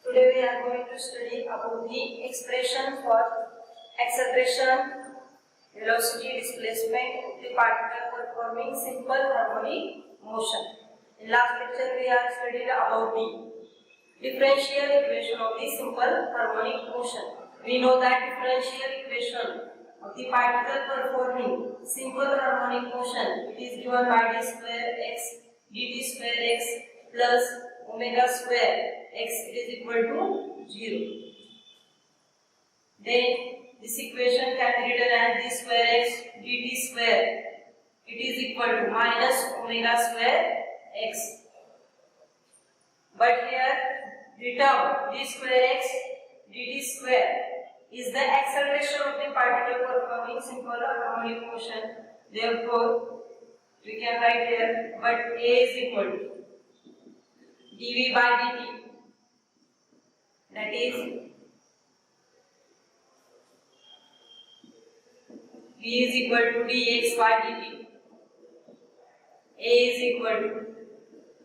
Today we are going to study about the expression for acceleration, velocity, displacement of the particle performing simple harmonic motion. In last lecture we have studied about the differential equation of the simple harmonic motion. We know that differential equation of the particle performing simple harmonic motion, it is given by d square x dt square x plus omega square x is equal to 0. Then this equation can be written as d square x dt square, it is equal to minus omega square x. But here the term d square x dt square is the acceleration of the particle performing simple harmonic motion. Therefore, we can write here, but A is equal to dv by dt, that is v is equal to dx by dt. A is equal to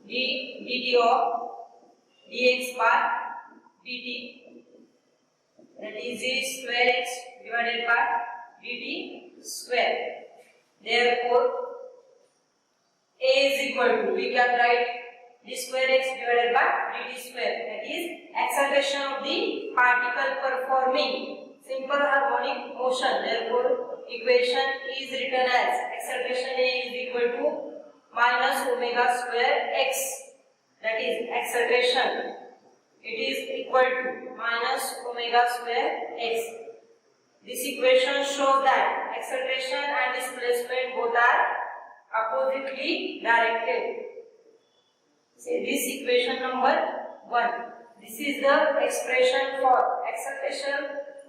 dt of dx by dt, that is d square x divided by dt square. Therefore, A is equal to, we can write d square x divided by dt square, that is acceleration of the particle performing simple harmonic motion. Therefore, equation is written as acceleration A is equal to minus omega square x, that is acceleration, it is equal to minus omega square x. This equation shows that acceleration and displacement both are oppositely directed. Say this equation number 1. This is the expression for acceleration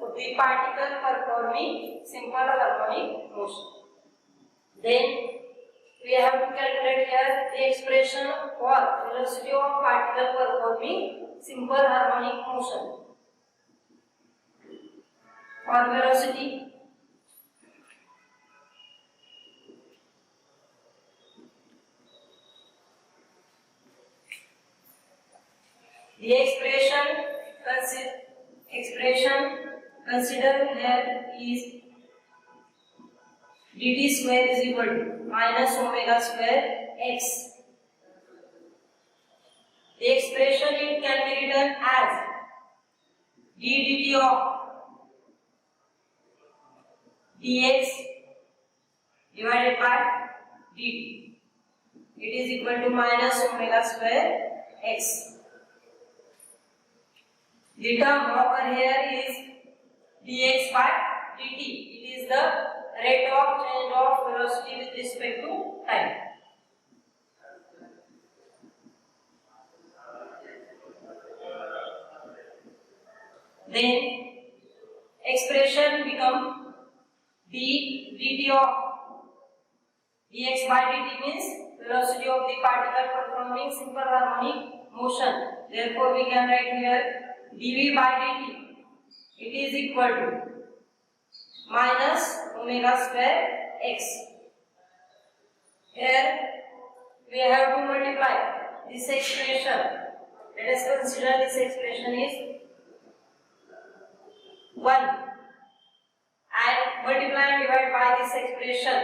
of the particle performing simple harmonic motion. Then we have to calculate here the expression for velocity of particle performing simple harmonic motion. For velocity, the expression considered here is dt square is equal to minus omega square x. The expression it can be written as d dt of dx divided by dt, it is equal to minus omega square x. The term over here is dx by dt, it is the rate of change of velocity with respect to time. Then expression become d dt of dx by dt means velocity of the particle performing simple harmonic motion. Therefore, we can write here dv by dt, it is equal to minus omega square x. Here we have to multiply this expression. Let us consider this expression is 1 and multiply and divide by this expression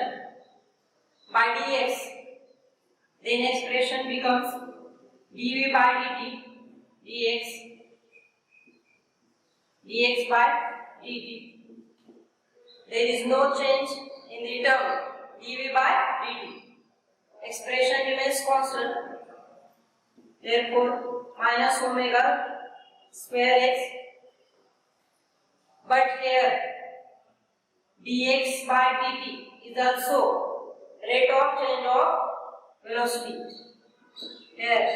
by dx. Then expression becomes dv by dt dx by dt. There is no change in the term dv by dt. Expression remains constant. Therefore, minus omega square x. But here dx by dt is also rate of change of velocity. Here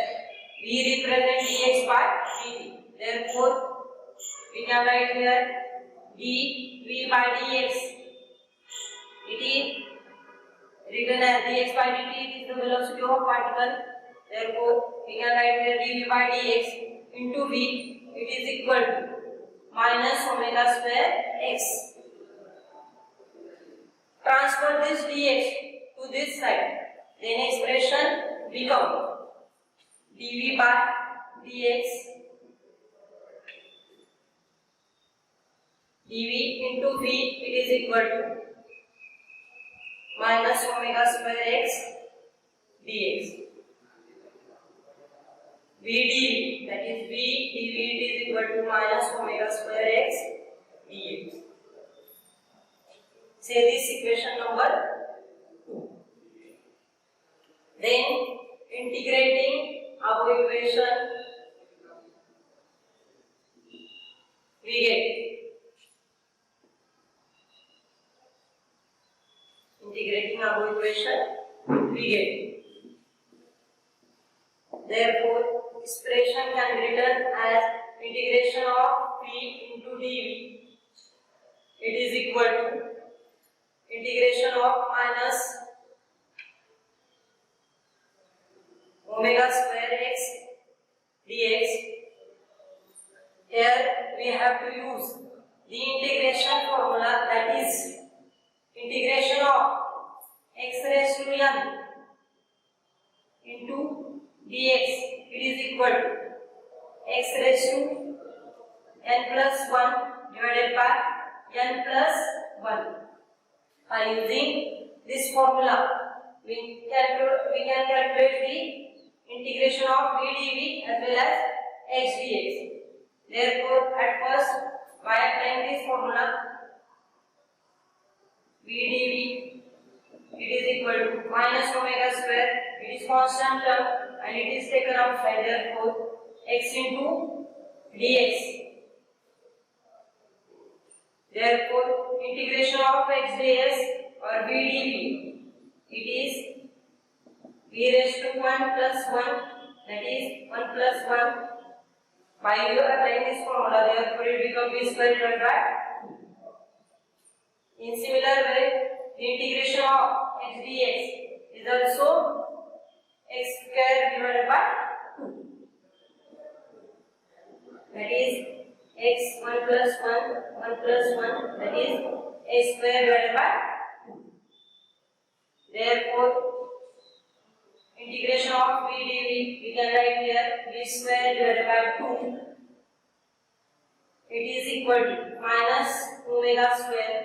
we represent dx by dt. Therefore, we can write here dv by dx, it is written as dx by dt, it is the velocity of particle. Therefore, we can write here dv by dx into v, it is equal to minus omega square x. Transfer this dx to this side, then expression become dv by dx dv into v, it is equal to minus omega square x dx. v dv, that is v dv, it is equal to minus omega square x dx. Say this equation number 2. Then integrating above equation, we get integrating above equation, we get. Therefore, expression can be written as integration of v into dv. It is equal to integration of minus omega square x dx. Here we have to use the integration formula, that is integration of x raised to n into dx. It is equal to x raised to n plus 1 divided by n plus 1. By using this formula, we can calculate the integration of v dv as well as x dx. Therefore, at first, by applying this formula, v dv, it is equal to minus omega square, it is constant term and it is taken outside, therefore x into dx. Therefore, integration of x ds or v dv, it is v raised to 1 plus 1, that is 1 plus 1. By applying this formula, therefore it becomes v square divided by 2. In similar way, the integration of x dx is also x square divided by 2. That is x 1 plus 1, 1 plus 1, that is x square divided by 2. Therefore, integration of v dv, we can write here v square divided by 2. It is equal to minus omega square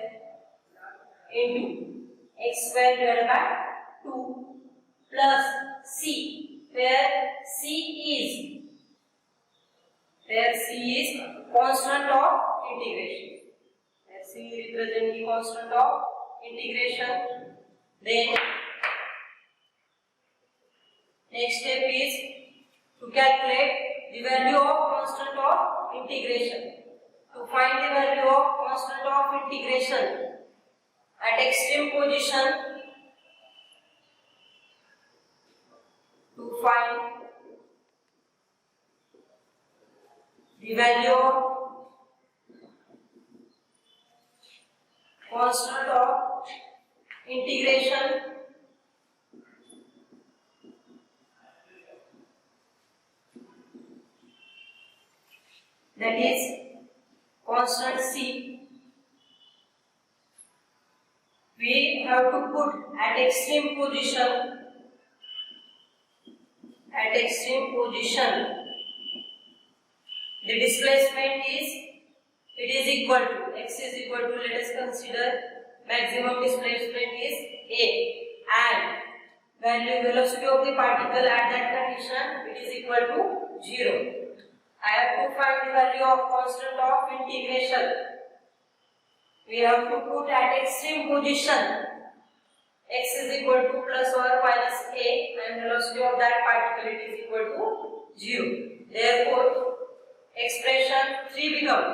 into x square divided by 2 plus c, where c is constant of integration. Where c represents the constant of integration. Then next step is to calculate the value of constant of integration. To find the value of constant of integration at extreme position, to find the value of constant of integration, that is constant c, we have to put at extreme position. At extreme position, the displacement is, it is equal to, x is equal to, let us consider maximum displacement is a, and velocity of the particle at that condition, it is equal to 0. I have to find the value of constant of integration. We have to put at extreme position, x is equal to plus or minus a, and velocity of that particle, it is equal to 0. Therefore, equation 3 become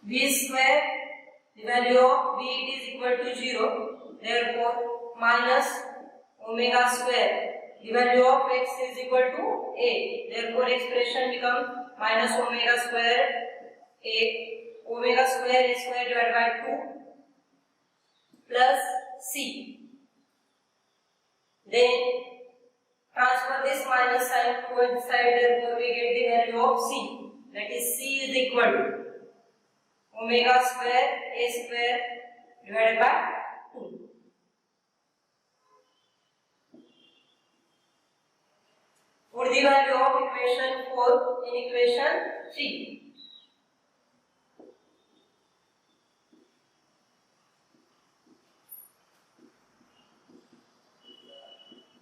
v square, the value of v, it is equal to 0. Therefore, minus omega square, the value of x is equal to a. Therefore, expression becomes minus omega square a square divided by 2 plus c. Then transfer this minus sign to one side, therefore we get the value of c, that is c is equal to omega square a square divided by 2. Put the value of equation 4 in equation 3.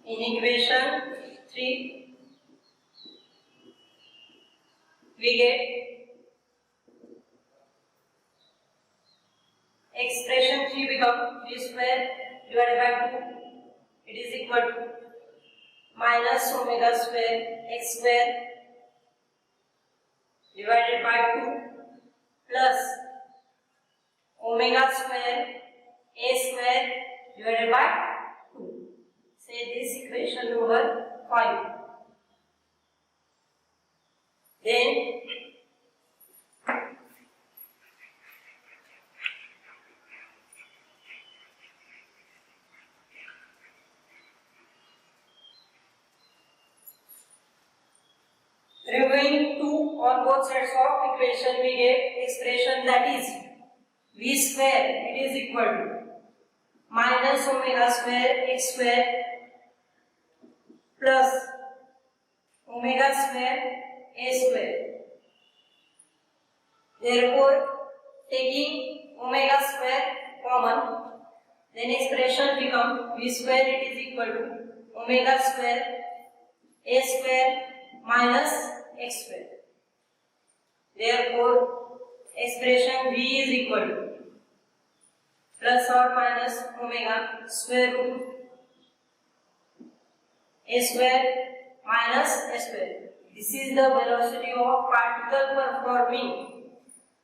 In equation 3, we get expression 3 become v square divided by 2. It is equal to minus omega square x square divided by 2 plus omega square a square divided by 2. Say this equation number 5. Then removing 2 on both sides of equation, we get expression that is v square, it is equal to minus omega square x square plus omega square a square. Therefore, taking omega square common, then expression become v square, it is equal to omega square a square minus x square. Therefore, expression v is equal to plus or minus omega square root a square minus a square. This is the velocity of particle performing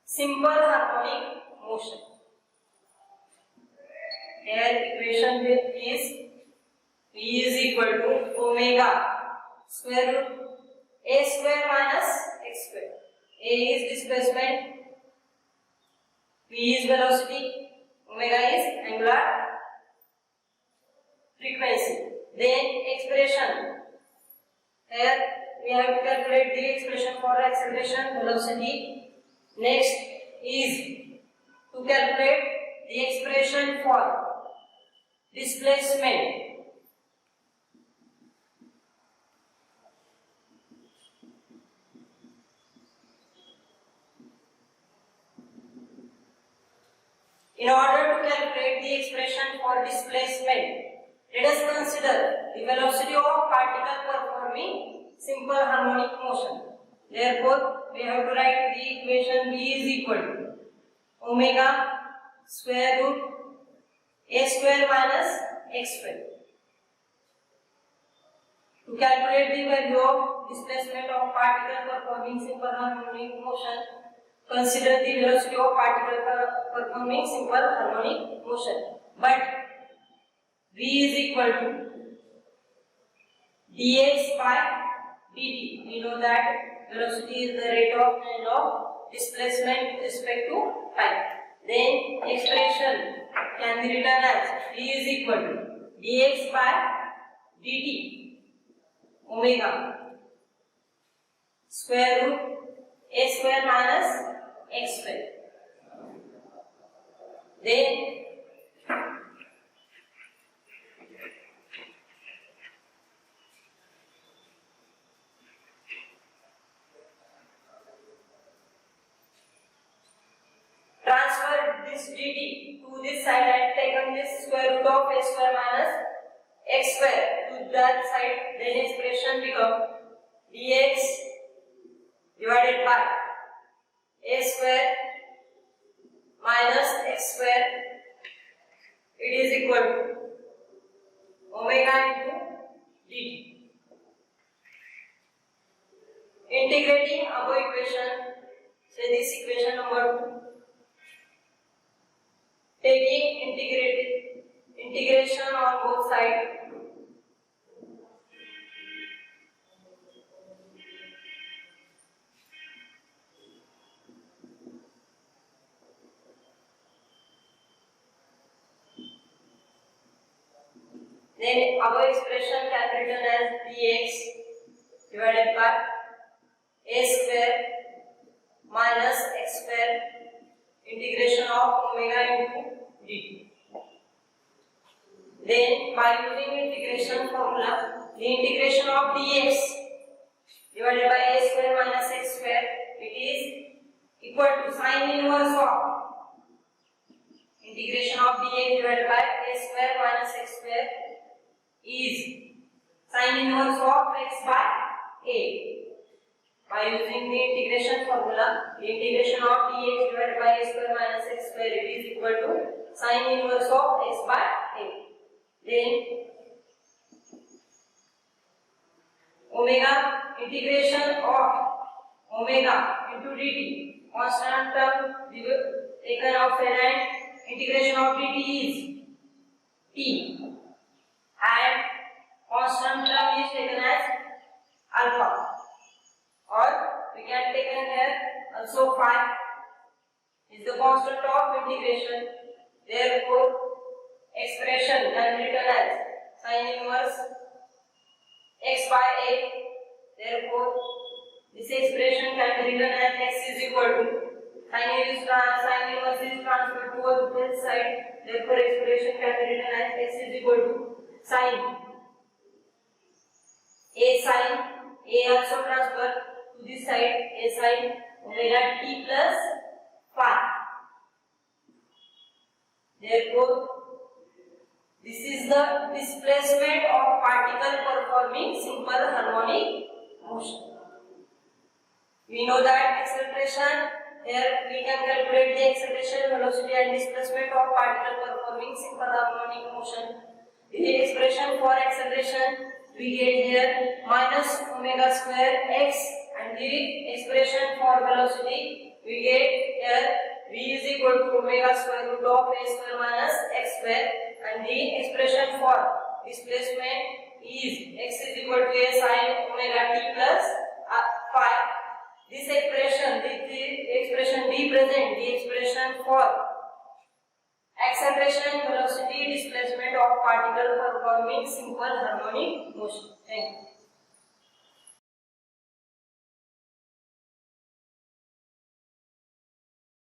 simple harmonic motion. Here equation is v is equal to omega square root a square minus x square. A is displacement, v is velocity, omega is angular frequency. Then expression. Here we have to calculate the expression for acceleration, velocity. Next is to calculate the expression for displacement. In order to calculate the expression for displacement, let us consider the velocity of particle performing simple harmonic motion. Therefore, we have to write the equation v is equal to omega square root a square minus x square. To calculate the value of displacement of particle performing simple harmonic motion, consider the velocity of particle performing simple harmonic motion. But v is equal to dx by dt. We know that velocity is the rate of change of displacement with respect to time. Then expression can be written as v is equal to dx by dt omega square root a square minus x square. Then transfer this dt to this side and taken this square root of a square minus x square to that side, then expression become dx divided by a square minus x square, it is equal to omega into dt. Integrating above equation, say this equation number 2, taking integration on both sides, then our expression can be written as dx divided by a square minus x square integration of omega into dt. Then by using integration formula, the integration of dx divided by a square minus x square, it is equal to sin inverse of integration of dx divided by a square minus x square is sin inverse of x by a. By using the integration formula, the integration of dx divided by a square minus x square, it is equal to sin inverse of x by a. Then omega integration of omega into dt, constant term taken off and integration of dt is t, and constant term is taken as alpha, or we can take here also phi is the constant of integration. Therefore expression can be written as sin inverse x by a. Therefore this expression can be written as x is equal to sin inverse is transferred towards this side. Therefore expression can be written as x is equal to sin a sin a also transfer to this side, a sin omega t plus phi. Therefore this is the displacement of particle performing simple harmonic motion. We know that acceleration, here we can calculate the acceleration, velocity and displacement of particle performing simple harmonic motion. The expression for acceleration we get here minus omega square x, and the expression for velocity we get here v is equal to omega square root of a square minus x square, and the expression for displacement is x is equal to a sin omega t plus phi. This expression, the expression represent the expression for acceleration, velocity, displacement of particle performing simple harmonic motion.